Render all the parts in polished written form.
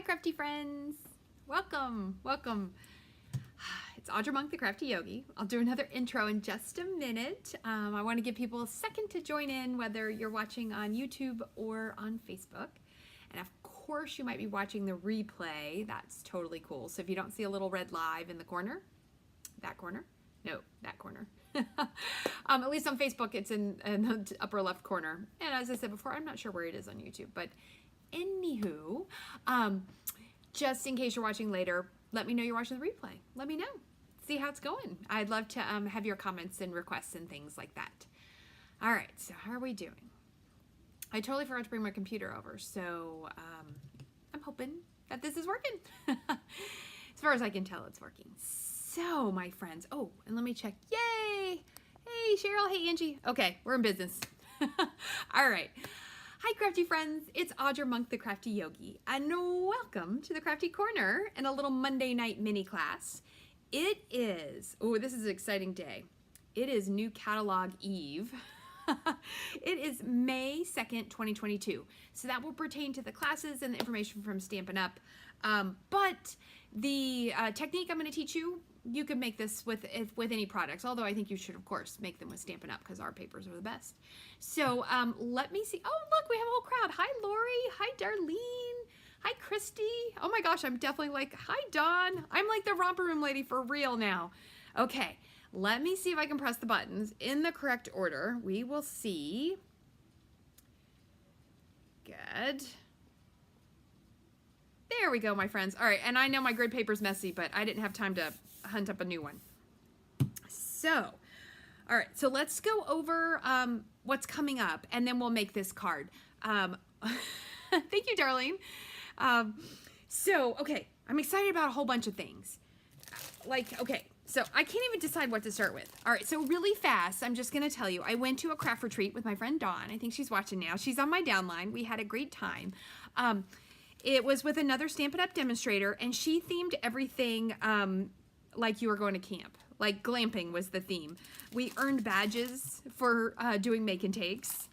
crafty friends. Welcome, welcome. It's Audra Monk, the Crafty Yogi. I'll do another intro in just a minute. I want to give people a second to join in, whether you're watching on YouTube or on Facebook. And of course, you might be watching the replay. That's totally cool. So if you don't see a little red live in the corner, that corner, no, that corner. At least on Facebook, it's in the upper left corner. And as I said before, I'm not sure where it is on YouTube, but anywho, just in case you're watching later, let me know you're watching the replay. Let me know. See how it's going. I'd love to have your comments and requests and things like that. All right, so how are we doing? I totally forgot to bring my computer over, so I'm hoping that this is working. As far as I can tell, it's working. So, my friends, oh, and let me check. Yay! Hey, Cheryl. Hey, Angie. Okay, we're in business. All right. Hi, crafty friends. It's Audra Monk, the Crafty Yogi, and welcome to the Crafty Corner and a little Monday night mini class. It is, oh, this is an exciting day. It is New Catalog Eve. It is May 2nd, 2022. So that will pertain to the classes and the information from Stampin' Up. But the technique I'm going to teach you, you can make this with any products, although I think you should, of course, make them with Stampin' Up! Because our papers are the best. So let me see. Oh, look, we have a whole crowd. Hi, Lori. Hi, Darlene. Hi, Christy. Oh my gosh, I'm definitely like, hi, Dawn. I'm like the romper room lady for real now. Okay, let me see if I can press the buttons in the correct order. We will see. Good. There we go, my friends. All right, and I know my grid paper's messy, but I didn't have time to hunt up a new one. So, all right, so let's go over what's coming up, and then we'll make this card. Thank you, Darlene. Okay, I'm excited about a whole bunch of things. Okay, so I can't even decide what to start with. All right, so really fast, I'm just going to tell you, I went to a craft retreat with my friend Dawn. I think she's watching now. She's on my downline. We had a great time. It was with another Stampin' Up! Demonstrator, and she themed everything like you were going to camp. Like glamping was the theme. We earned badges for doing make and takes.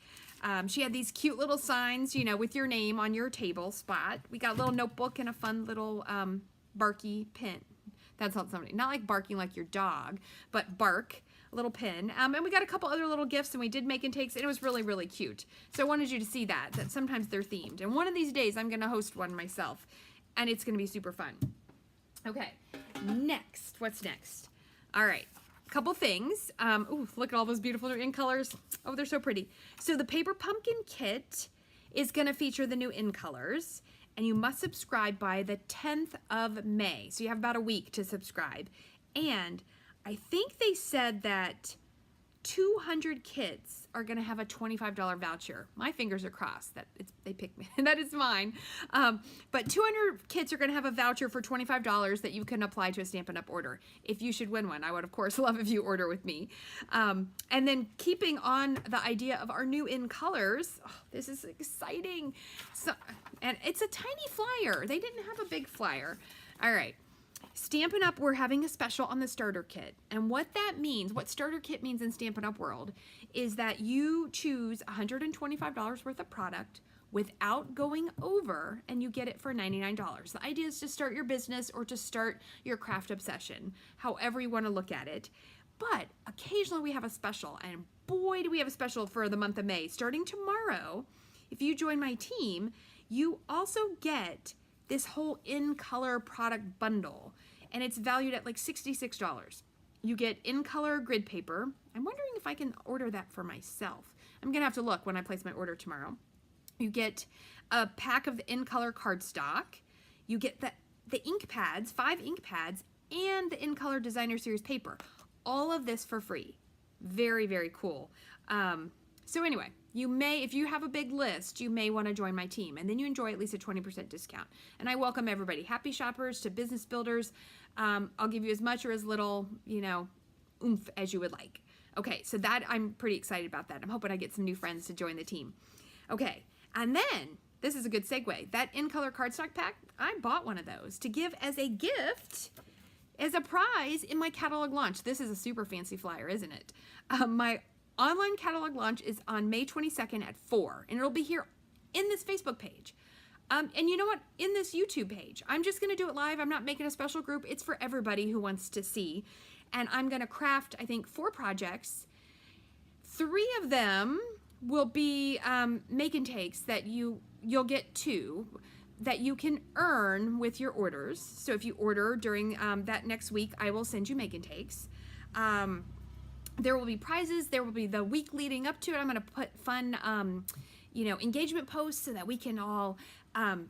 She had these cute little signs, you know, with your name on your table spot. We got a little notebook and a fun little barky pin. That's not somebody, not like barking like your dog, but bark, a little pin. And we got a couple other little gifts, and we did make and takes, and it was really, really cute. So I wanted you to see that sometimes they're themed. And one of these days, I'm going to host one myself, and it's going to be super fun. Okay, next, what's next? All right. Couple things. Ooh, look at all those beautiful in colors. Oh, they're so pretty. So the paper pumpkin kit is going to feature the new in colors, and you must subscribe by the 10th of May. So you have about a week to subscribe. And I think they said that 200 kits are going to have a $25 voucher. My fingers are crossed that they picked me. That is mine. But 200 kits are going to have a voucher for $25 that you can apply to a Stampin' Up! Order. If you should win one, I would, of course, love if you order with me. And then keeping on the idea of our new in colors, oh, this is exciting. So, and it's a tiny flyer. They didn't have a big flyer. All right. Stampin' Up! We're having a special on the starter kit. And what that means, what starter kit means in Stampin' Up! World, is that you choose $125 worth of product without going over, and you get it for $99. The idea is to start your business or to start your craft obsession, however you want to look at it. But occasionally we have a special, and boy, do we have a special for the month of May. Starting tomorrow, if you join my team, you also get this whole in-color product bundle, and it's valued at like $66. You get in-color grid paper. I'm wondering if I can order that for myself. I'm gonna have to look when I place my order tomorrow. You get a pack of in-color cardstock. You get the ink pads, 5 ink pads, and the in-color designer series paper. All of this for free. Very, very cool. So anyway, you may, if you have a big list, you may want to join my team, and then you enjoy at least a 20% discount. And I welcome everybody, happy shoppers to business builders. I'll give you as much or as little, you know, oomph as you would like. Okay, so that, I'm pretty excited about that. I'm hoping I get some new friends to join the team. Okay, and then, this is a good segue. That in-color cardstock pack, I bought one of those to give as a gift, as a prize in my catalog launch. This is a super fancy flyer, isn't it? My online catalog launch is on May 22nd at 4, and it'll be here in this Facebook page. And you know what? In this YouTube page, I'm just going to do it live. I'm not making a special group. It's for everybody who wants to see. And I'm going to craft, I think, 4 projects. 3 of them will be make and takes that you'll get 2 that you can earn with your orders. So if you order during that next week, I will send you make and takes. There will be prizes. There will be the week leading up to it. I'm going to put fun, engagement posts so that we can all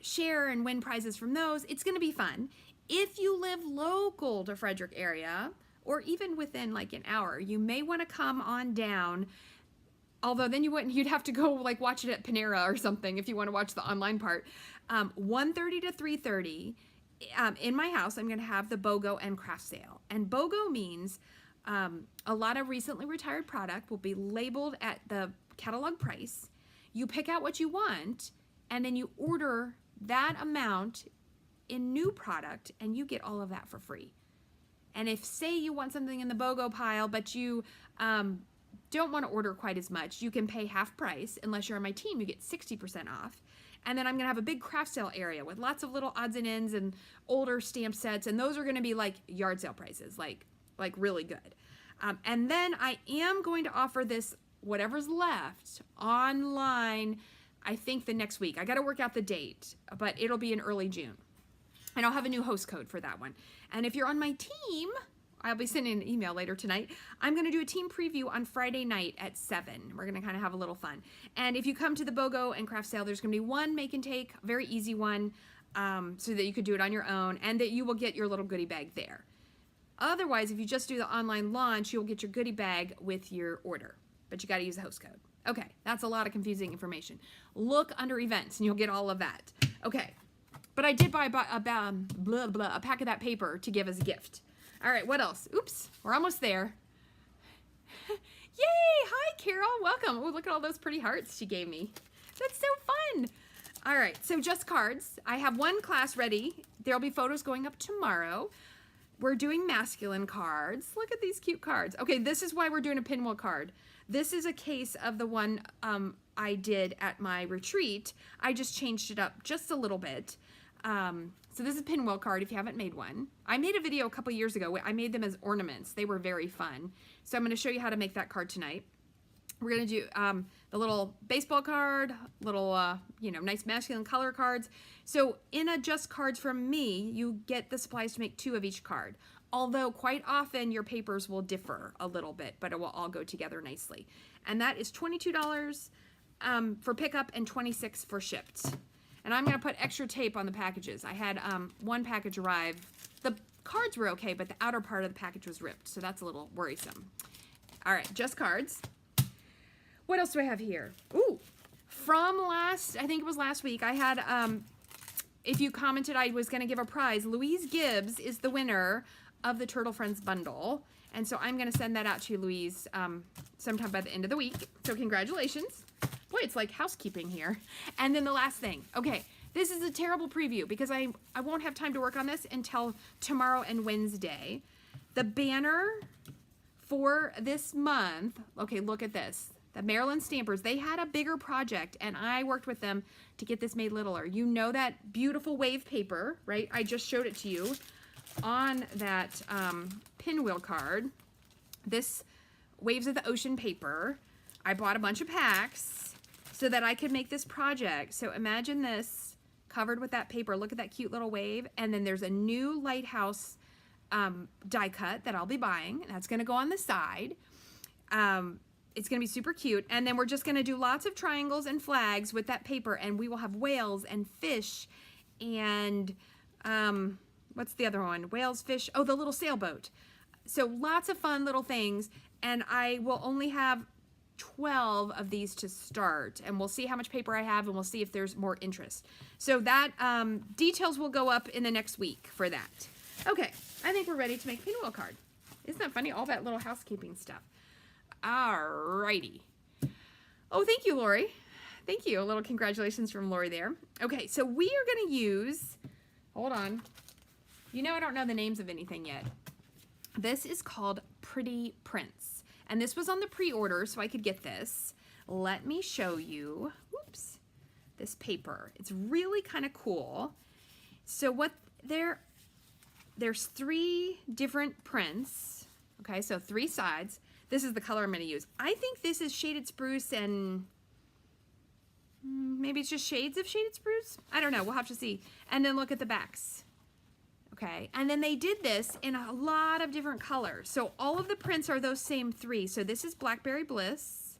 share and win prizes from those. It's going to be fun. If you live local to Frederick area, or even within like an hour, you may want to come on down. Although then you'd have to go like watch it at Panera or something if you want to watch the online part. 1:30 to 3:30 in my house, I'm going to have the BOGO and craft sale. And BOGO means a lot of recently retired product will be labeled at the catalog price. You pick out what you want, and then you order that amount in new product, and you get all of that for free. And if, say, you want something in the BOGO pile, but you don't want to order quite as much, you can pay half price. Unless you're on my team, you get 60% off. And then I'm going to have a big craft sale area with lots of little odds and ends and older stamp sets, and those are going to be like yard sale prices, like really good. And then I am going to offer this, whatever's left, online, I think the next week. I got to work out the date, but it'll be in early June. And I'll have a new host code for that one. And if you're on my team, I'll be sending an email later tonight. I'm going to do a team preview on Friday night at 7. We're going to kind of have a little fun. And if you come to the BOGO and craft sale, there's going to be one make and take, very easy one, so that you could do it on your own, and that you will get your little goodie bag there. Otherwise, if you just do the online launch, you'll get your goodie bag with your order, but you got to use the host code. Okay, that's a lot of confusing information. Look under events, and you'll get all of that. Okay, but I did buy a pack of that paper to give as a gift. All right, what else? Oops, we're almost there. Yay! Hi, Carol. Welcome. Oh, look at all those pretty hearts she gave me. That's so fun. All right, so just cards. I have one class ready. There'll be photos going up tomorrow. We're doing masculine cards. Look at these cute cards. Okay, this is why we're doing a pinwheel card. This is a case of the one I did at my retreat. I just changed it up just a little bit. So this is a pinwheel card if you haven't made one. I made a video a couple years ago. I made them as ornaments. They were very fun. So I'm going to show you how to make that card tonight. We're going to do the little baseball card, little, nice masculine color cards. So in a Just Cards from me, you get the supplies to make 2 of each card. Although quite often your papers will differ a little bit, but it will all go together nicely. And that is $22 for pickup and $26 for shipped. And I'm going to put extra tape on the packages. I had one package arrive. The cards were okay, but the outer part of the package was ripped, so that's a little worrisome. All right, Just Cards. What else do I have here? Ooh, from I think it was last week, I had, if you commented I was going to give a prize, Louise Gibbs is the winner of the Turtle Friends bundle. And so I'm going to send that out to you, Louise, sometime by the end of the week. So congratulations. Boy, it's like housekeeping here. And then the last thing. Okay, this is a terrible preview because I won't have time to work on this until tomorrow and Wednesday. The banner for this month, okay, look at this. The Maryland Stampers, they had a bigger project, and I worked with them to get this made littler. You know that beautiful wave paper, right? I just showed it to you on that pinwheel card. This Waves of the Ocean paper. I bought a bunch of packs so that I could make this project. So imagine this covered with that paper. Look at that cute little wave. And then there's a new lighthouse die cut that I'll be buying. That's going to go on the side. It's going to be super cute. And then we're just going to do lots of triangles and flags with that paper. And we will have whales and fish and what's the other one? Whales, fish. Oh, the little sailboat. So lots of fun little things. And I will only have 12 of these to start. And we'll see how much paper I have, and we'll see if there's more interest. So that details will go up in the next week for that. Okay, I think we're ready to make a pinwheel card. Isn't that funny? All that little housekeeping stuff. Alrighty. Oh, thank you, Lori. Thank you. A little congratulations from Lori there. Okay, so we are going to use, hold on. You know I don't know the names of anything yet. This is called Pretty Prints. And this was on the pre-order, so I could get this. Let me show you. Oops. this paper. It's really kind of cool. So what there's 3 different prints. Okay, so 3 sides. This is the color I'm going to use. I think this is Shaded Spruce and maybe it's just shades of Shaded Spruce. I don't know. We'll have to see. And then look at the backs. Okay, and then they did this in a lot of different colors. So all of the prints are those same 3. So this is Blackberry Bliss.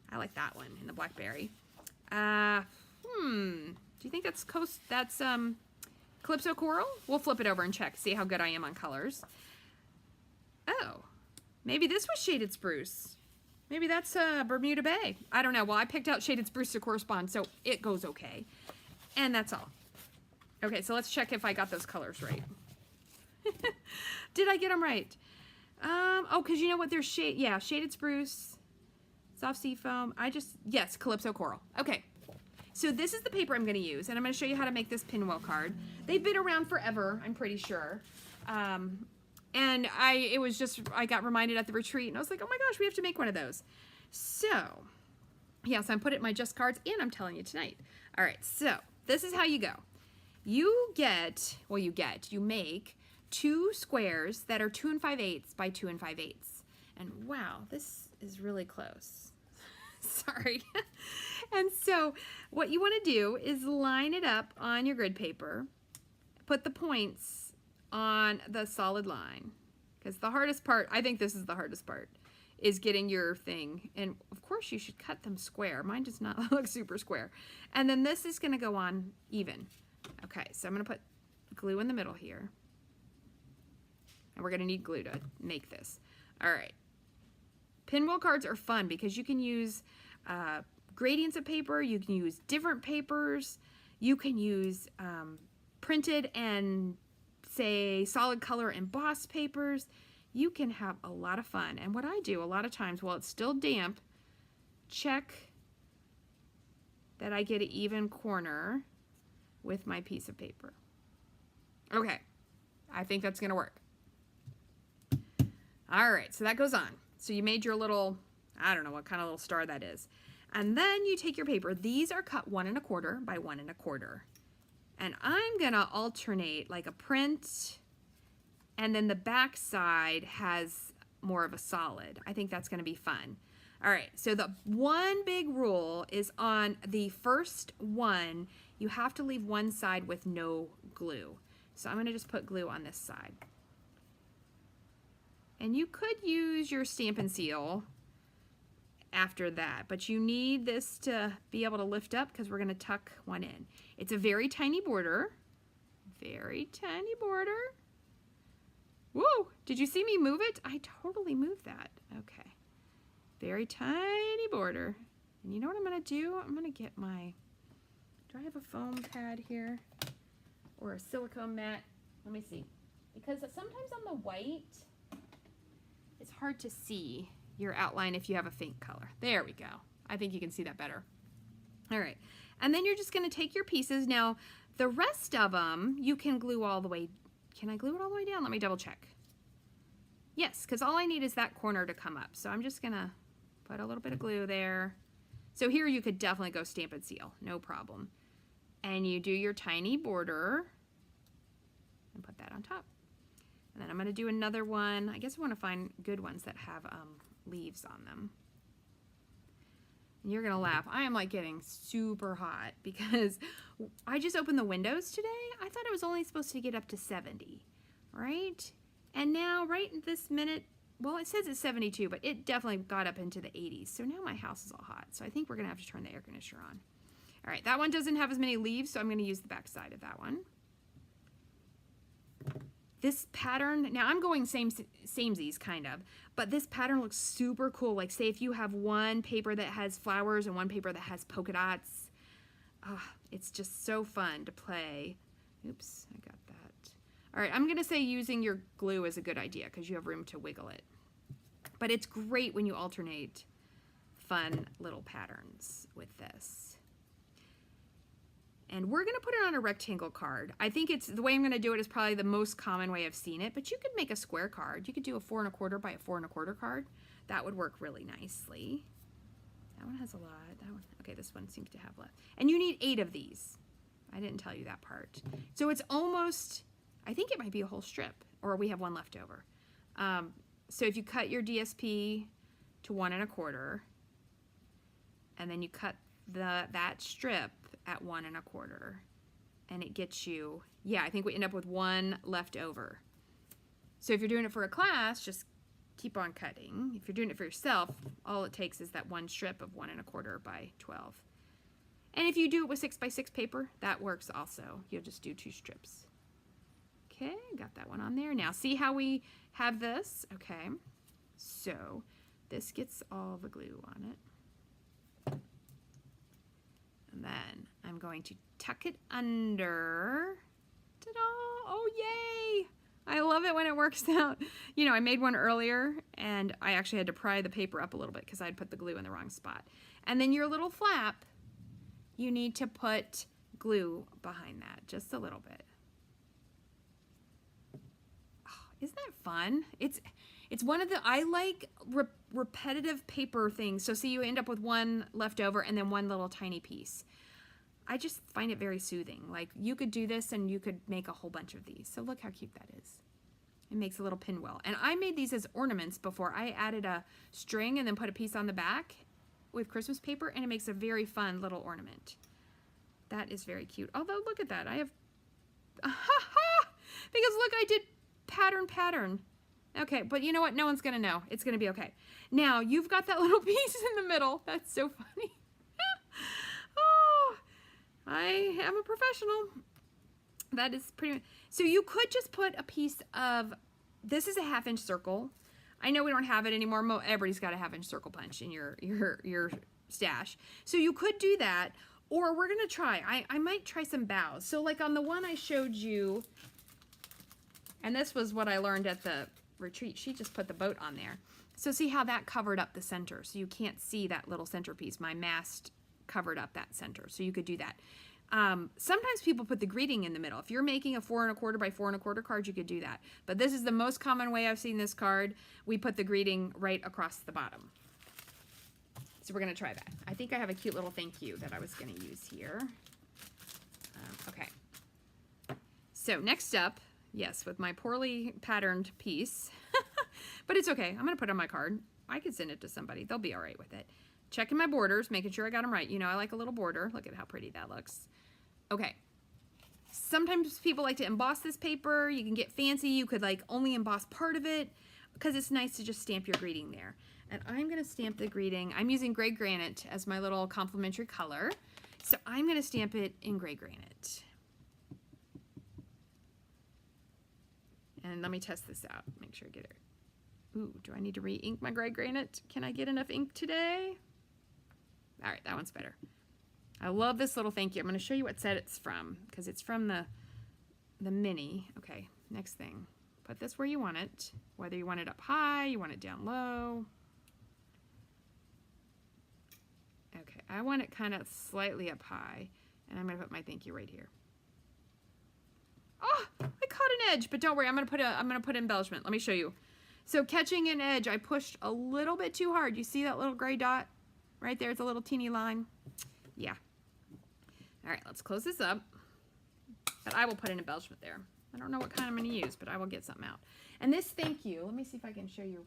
I like that one in the blackberry. Do you think that's Calypso Coral? We'll flip it over and check, see how good I am on colors. Oh, maybe this was Shaded Spruce. Maybe that's Bermuda Bay. I don't know. Well, I picked out Shaded Spruce to correspond, so it goes okay. And that's all. Okay, so let's check if I got those colors right. Did I get them right? Oh, because you know what? There's Shaded Spruce, Soft Sea Foam. Yes, Calypso Coral. Okay. So this is the paper I'm going to use, and I'm going to show you how to make this pinwheel card. They've been around forever, I'm pretty sure. And I got reminded at the retreat, and I was like, oh my gosh, we have to make one of those. So, yes, I'm putting it in my Just Cards, and I'm telling you tonight. All right, so this is how you go. You make 2 squares that are 2 5/8 by 2 5/8. And wow, this is really close. Sorry. And so what you want to do is line it up on your grid paper, put the points on the solid line, because the hardest part, I think this is the hardest part, is getting your thing. And of course you should cut them square. Mine does not look super square. And then this is going to go on even. Okay, so I'm going to put glue in the middle here. And we're going to need glue to make this. All right. Pinwheel cards are fun because you can use gradients of paper. You can use different papers. You can use printed and, say, solid color embossed papers. You can have a lot of fun. And what I do a lot of times, while it's still damp, check that I get an even corner with my piece of paper. Okay, I think that's gonna work. All right, so that goes on. So you made your little, I don't know what kind of little star that is. And then you take your paper. These are cut 1 1/4 by 1 1/4. And I'm gonna alternate like a print, and then the back side has more of a solid. I think that's gonna be fun. All right, so the one big rule is on the first one, you have to leave one side with no glue. So I'm going to just put glue on this side. And you could use your Stampin' Seal after that, but you need this to be able to lift up because we're going to tuck one in. It's a very tiny border. Very tiny border. Whoa, did you see me move it? I totally moved that. Okay. Very tiny border. And you know what I'm going to do? I'm going to get my... Do I have a foam pad here? Or a silicone mat? Let me see. Because sometimes on the white, it's hard to see your outline if you have a faint color. There we go. I think you can see that better. All right. And then you're just going to take your pieces. Now, the rest of them, you can glue all the way. Can I glue it all the way down? Let me double check. Yes, because all I need is that corner to come up. So I'm just going to put a little bit of glue there. So here you could definitely go Stampin' Seal, no problem. And you do your tiny border and put that on top. And then I'm going to do another one. I guess I want to find good ones that have leaves on them. And you're going to laugh. I am like getting super hot because I just opened the windows today. I thought it was only supposed to get up to 70, right? And now right in this minute, well, it says it's 72, but it definitely got up into the 80s. So now my house is all hot. So I think we're going to have to turn the air conditioner on. All right, that one doesn't have as many leaves, so I'm going to use the back side of that one. This pattern, now I'm going samesies kind of, but this pattern looks super cool. Like say if you have one paper that has flowers and one paper that has polka dots, it's just so fun to play. Oops, I got that. All right, I'm going to say using your glue is a good idea because you have room to wiggle it. But it's great when you alternate fun little patterns with this. And we're going to put it on a rectangle card. I think it's the way I'm going to do it is probably the most common way I've seen it, but you could make a square card. You could do a 4 1/4 by a 4 1/4 card. That would work really nicely. That one has a lot. That one, okay, this one seems to have left. And you need 8 of these. I didn't tell you that part. So it's almost, I think it might be a whole strip, or we have one left over. So if you cut your DSP to 1 1/4, and then you cut that strip at 1 1/4, and it gets you, yeah, I think we end up with 1 left over. So if you're doing it for a class, just keep on cutting. If you're doing it for yourself, all it takes is that 1 strip of 1 1/4 by 12. And if you do it with 6 by 6 paper, that works also. You'll just do 2 strips. Okay, got that one on there. Now see how we have this? Okay, so this gets all the glue on it. And then I'm going to tuck it under. Ta-da! Oh, yay! I love it when it works out. You know, I made one earlier, and I actually had to pry the paper up a little bit because I'd put the glue in the wrong spot. And then your little flap, you need to put glue behind that, just a little bit. Isn't that fun? It's one of the, I like repetitive paper things. So see, you end up with 1 left over and then 1 little tiny piece. I just find it very soothing. Like, you could do this and you could make a whole bunch of these. So look how cute that is. It makes a little pinwheel. And I made these as ornaments before. I added a string and then put a piece on the back with Christmas paper, and it makes a very fun little ornament. That is very cute. Although, look at that. I have, because look, I did pattern. Okay, but you know what? No one's gonna know. It's gonna be okay. Now, you've got that little piece in the middle. That's so funny. Oh, I am a professional. That is pretty, so you could just put a piece of, this is a 1/2 inch circle. I know we don't have it anymore. Everybody's got a 1/2 inch circle punch in your stash. So you could do that, or we're gonna try, I might try some bows. So like on the one I showed you, and this was what I learned at the retreat, she just put the boat on there. So see how that covered up the center, so you can't see that little centerpiece. My mast covered up that center, so you could do that. Sometimes people put the greeting in the middle. If you're making a 4 1/4 by 4 1/4 card, you could do that. But this is the most common way I've seen this card. We put the greeting right across the bottom. So we're gonna try that. I think I have a cute little thank you that I was gonna use here. Okay. So next up, yes, with my poorly patterned piece, but it's okay. I'm gonna put it on my card. I could send it to somebody. They'll be all right with it. Checking my borders, making sure I got them right. You know, I like a little border. Look at how pretty that looks. Okay. Sometimes people like to emboss this paper. You can get fancy. You could like only emboss part of it because it's nice to just stamp your greeting there. And I'm going to stamp the greeting. I'm using gray granite as my little complementary color. So I'm going to stamp it in gray granite. And let me test this out. Make sure I get it. Ooh, do I need to re-ink my gray granite? Can I get enough ink today? All right, that one's better. I love this little thank you. I'm going to show you what set it's from because it's from the mini. Okay, next thing. Put this where you want it, whether you want it up high, you want it down low. Okay, I want it kind of slightly up high, and I'm going to put my thank you right here. Oh, I caught an edge, but don't worry. I'm going to put embellishment. Let me show you. So catching an edge, I pushed a little bit too hard. You see that little gray dot right there? It's a little teeny line. Yeah. All right, let's close this up. But I will put an embellishment there. I don't know what kind I'm going to use, but I will get something out. And this thank you, let me see if I can show you.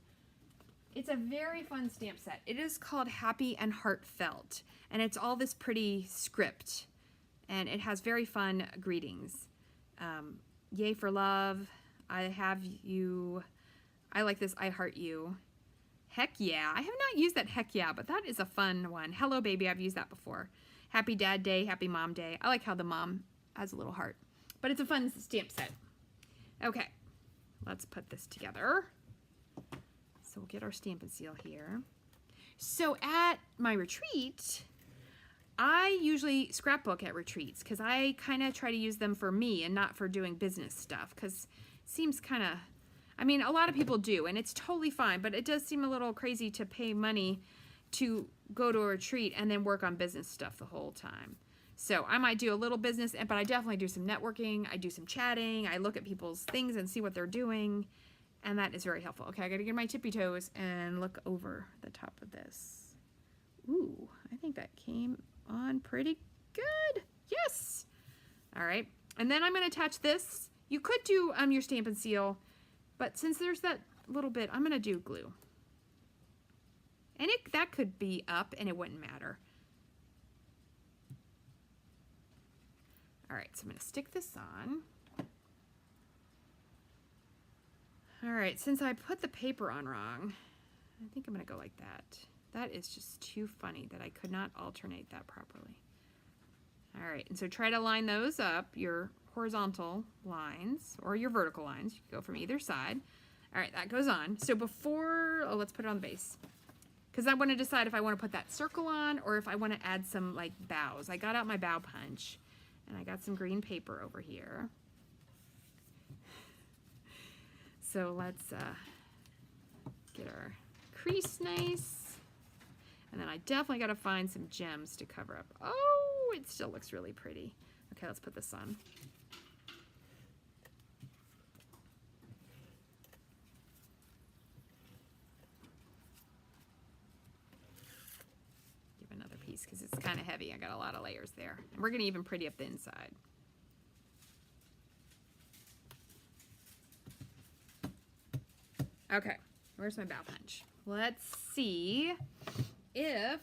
It's a very fun stamp set. It is called Happy and Heartfelt, and it's all this pretty script, and it has very fun greetings. Yay for love. I have you. I like this. I heart you. Heck yeah. I have not used that heck yeah, but that is a fun one. Hello baby. I've used that before. Happy Dad Day. Happy Mom Day. I like how the mom has a little heart, but it's a fun stamp set. Okay. Let's put this together. So we'll get our Stampin' Seal here. So at my retreat, I usually scrapbook at retreats because I kind of try to use them for me and not for doing business stuff because it seems kind of, I mean, a lot of people do, and it's totally fine, but it does seem a little crazy to pay money to go to a retreat and then work on business stuff the whole time. So I might do a little business, but I definitely do some networking. I do some chatting. I look at people's things and see what they're doing, and that is very helpful. Okay, I got to get my tippy toes and look over the top of this. Ooh, I think that came on pretty good. Yes. All right. And then I'm going to attach this. You could do your Stampin' Seal, but since there's that little bit, I'm going to do glue. And that could be up and it wouldn't matter. All right, so I'm going to stick this on. All right, since I put the paper on wrong, I think I'm going to go like that. That is just too funny that I could not alternate that properly. All right, and so try to line those up, your horizontal lines or your vertical lines. You can go from either side. All right, that goes on. So before, let's put it on the base. Because I want to decide if I want to put that circle on or if I want to add some like bows. I got out my bow punch and I got some green paper over here. So let's get our crease nice. And then I definitely got to find some gems to cover up. Oh, it still looks really pretty. Okay, let's put this on. Give another piece because it's kind of heavy. I got a lot of layers there. And we're going to even pretty up the inside. Okay, where's my bow punch? Let's see if,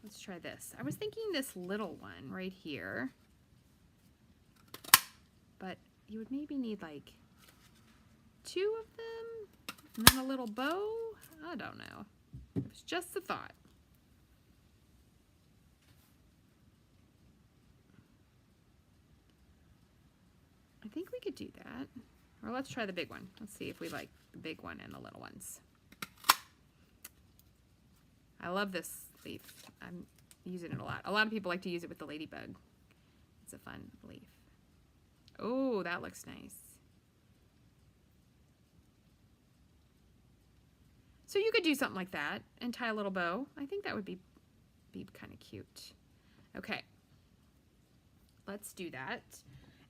let's try this. I was thinking this little one right here, but you would maybe need like 2 of them and then a little bow. I don't know. It was just a thought. I think we could do that. Or let's try the big one. Let's see if we like the big one and the little ones. I love this leaf. I'm using it a lot. A lot of people like to use it with the ladybug. It's a fun leaf. Oh, that looks nice. So you could do something like that and tie a little bow. I think that would be kind of cute. Okay. Let's do that.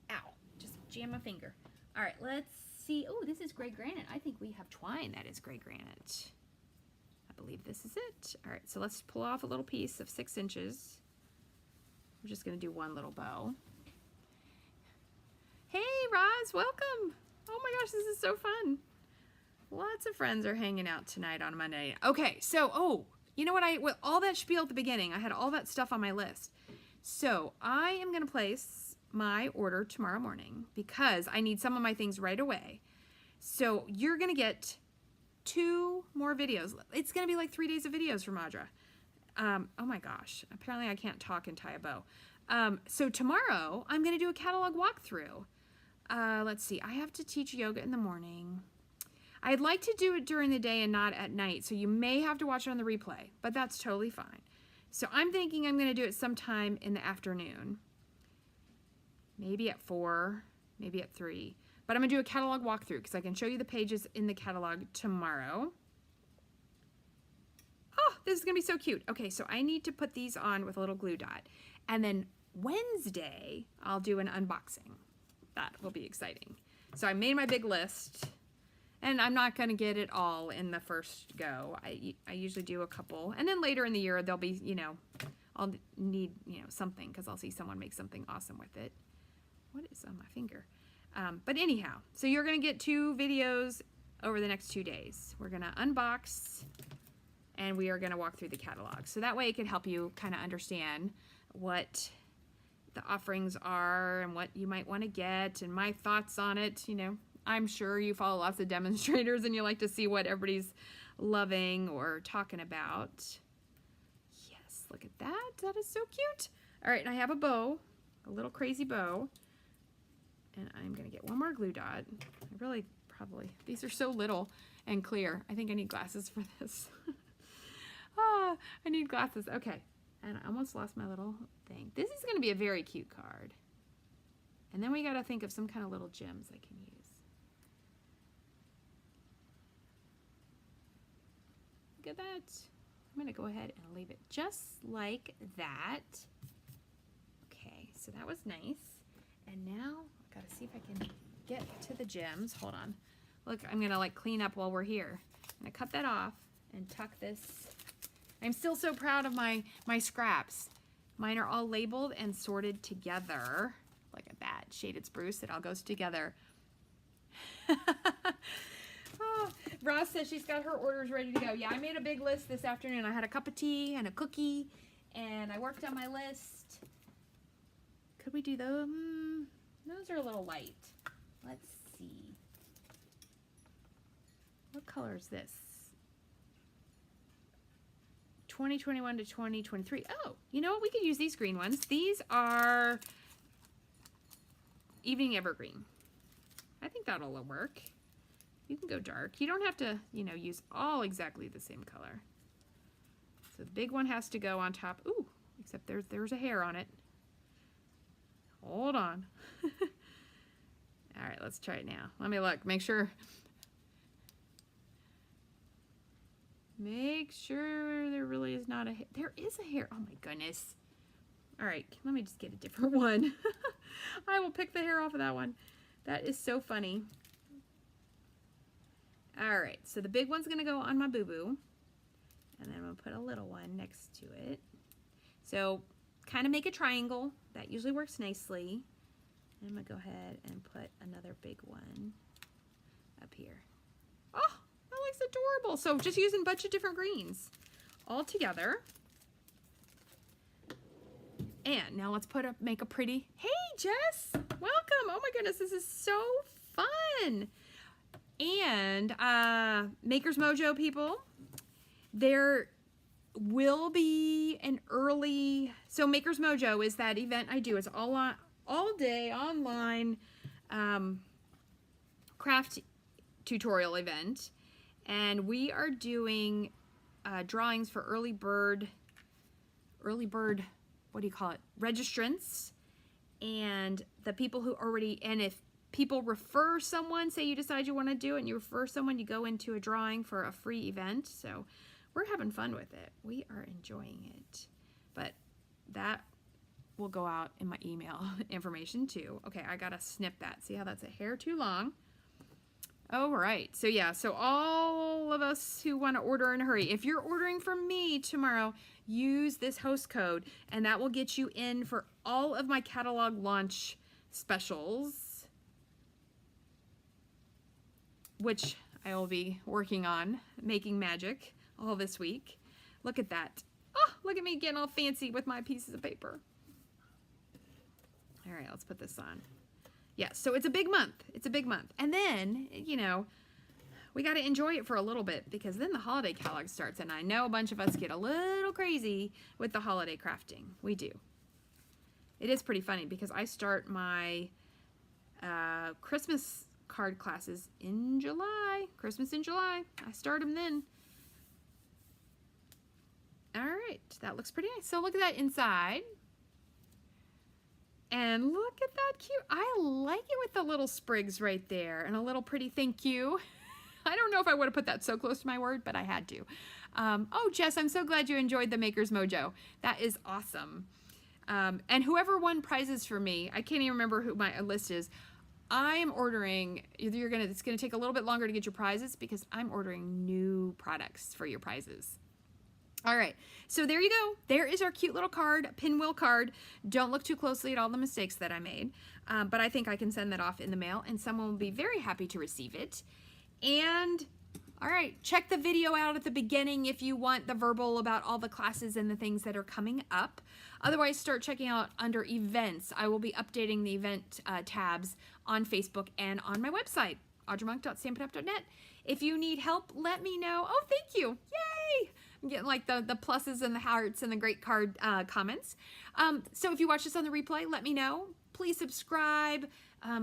Ow, just jam my finger. All right, let's see. Oh, this is gray granite. I think we have twine that is gray granite. I believe this is it. All right, so let's pull off a little piece of 6 inches. We're just going to do one little bow. Hey, Roz, welcome. Oh my gosh, this is so fun. Lots of friends are hanging out tonight on Monday. Okay, so, you know what? With all that spiel at the beginning, I had all that stuff on my list. So I am going to place my order tomorrow morning because I need some of my things right away. So you're going to get 2 more videos. It's going to be like 3 days of videos from Audra. Oh my gosh. Apparently I can't talk and tie a bow. So tomorrow I'm going to do a catalog walkthrough. Let's see. I have to teach yoga in the morning. I'd like to do it during the day and not at night. So you may have to watch it on the replay, but that's totally fine. So I'm thinking I'm going to do it sometime in the afternoon. Maybe at 4, maybe at 3. But I'm going to do a catalog walkthrough because I can show you the pages in the catalog tomorrow. Oh, this is going to be so cute. Okay, so I need to put these on with a little glue dot. And then Wednesday, I'll do an unboxing. That will be exciting. So I made my big list. And I'm not going to get it all in the first go. I usually do a couple. And then later in the year, there'll be, I'll need, something because I'll see someone make something awesome with it. What is on my finger? But anyhow, so you're going to get 2 videos over the next 2 days. We're going to unbox and we are going to walk through the catalog. So that way it can help you kind of understand what the offerings are and what you might want to get and my thoughts on it. I'm sure you follow lots of demonstrators and you like to see what everybody's loving or talking about. Yes, look at that. That is so cute. All right, and I have a bow, a little crazy bow. And I'm going to get one more glue dot. These are so little and clear. I think I need glasses for this. I need glasses. Okay. And I almost lost my little thing. This is going to be a very cute card. And then we got to think of some kind of little gems I can use. Look at that. I'm going to go ahead and leave it just like that. Okay, so that was nice. And now I gotta see if I can get to the gems. Hold on. Look, I'm gonna clean up while we're here. I'm gonna cut that off and tuck this. I'm still so proud of my scraps. Mine are all labeled and sorted together. Look at that, shaded spruce, it all goes together. Oh, Ross says she's got her orders ready to go. Yeah, I made a big list this afternoon. I had a cup of tea and a cookie, and I worked on my list. Could we do those? Those are a little light. Let's see. What color is this? 2021 to 2023. Oh, you know what? We could use these green ones. These are Evening Evergreen. I think that'll work. You can go dark. You don't have to, you know, use all exactly the same color. So the big one has to go on top. Ooh, except there's a hair on it. Hold on. All right, let's try it now. Let me look. Make sure there really is not a hair. There is a hair. Oh my goodness. All right, let me just get a different one. I will pick the hair off of that one. That is so funny. All right, so the big one's gonna go on my boo-boo, and then I'm gonna put a little one next to it. So kind of make a triangle. That usually works nicely. And I'm gonna go ahead and put another big one up here. Oh, that looks adorable. So just using a bunch of different greens all together. And now let's make a pretty, hey Jess, welcome. Oh my goodness, this is so fun. And Maker's Mojo people, there will be an early, so Maker's Mojo is that event I do. It's all day online craft tutorial event, and we are doing drawings for early bird, what do you call it, registrants, and the people who already, and if people refer someone, say you decide you want to do it and you refer someone, you go into a drawing for a free event. So we're having fun with it. We are enjoying it. But that will go out in my email information too. Okay, I gotta snip that. See how that's a hair too long? All right, so yeah, so all of us who want to order in a hurry, if you're ordering from me tomorrow, use this host code and that will get you in for all of my catalog launch specials, which I will be working on, making magic all this week. Look at that. Oh, look at me getting all fancy with my pieces of paper. All right, let's put this on. Yeah, so it's a big month. It's a big month. And then, you know, we got to enjoy it for a little bit because then the holiday catalog starts. And I know a bunch of us get a little crazy with the holiday crafting. We do. It is pretty funny because I start my Christmas card classes in July. Christmas in July. I start them then. All right, that looks pretty nice. So look at that inside. And look at that cute. I like it with the little sprigs right there and a little pretty thank you. I don't know if I would have put that so close to my word, but I had to. Oh, Jess, I'm so glad you enjoyed the Maker's Mojo. That is awesome. And whoever won prizes for me, I can't even remember who my list is. I am ordering, it's gonna take a little bit longer to get your prizes because I'm ordering new products for your prizes. All right, so there you go. There is our cute little card, Pinwheel Card. Don't look too closely at all the mistakes that I made, but I think I can send that off in the mail and someone will be very happy to receive it. And all right, check the video out at the beginning if you want the verbal about all the classes and the things that are coming up. Otherwise, start checking out under events. I will be updating the event tabs on Facebook and on my website, audreymonk.stampinup.net. If you need help, let me know. Oh, thank you. Yay! I'm getting like the pluses and the hearts and the great card comments. So if you watch this on the replay, let me know. Please subscribe,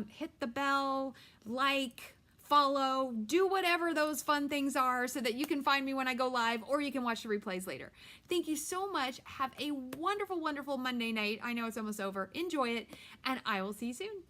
hit the bell, like, follow, do whatever those fun things are so that you can find me when I go live or you can watch the replays later. Thank you so much. Have a wonderful, wonderful Monday night. I know it's almost over. Enjoy it, and I will see you soon.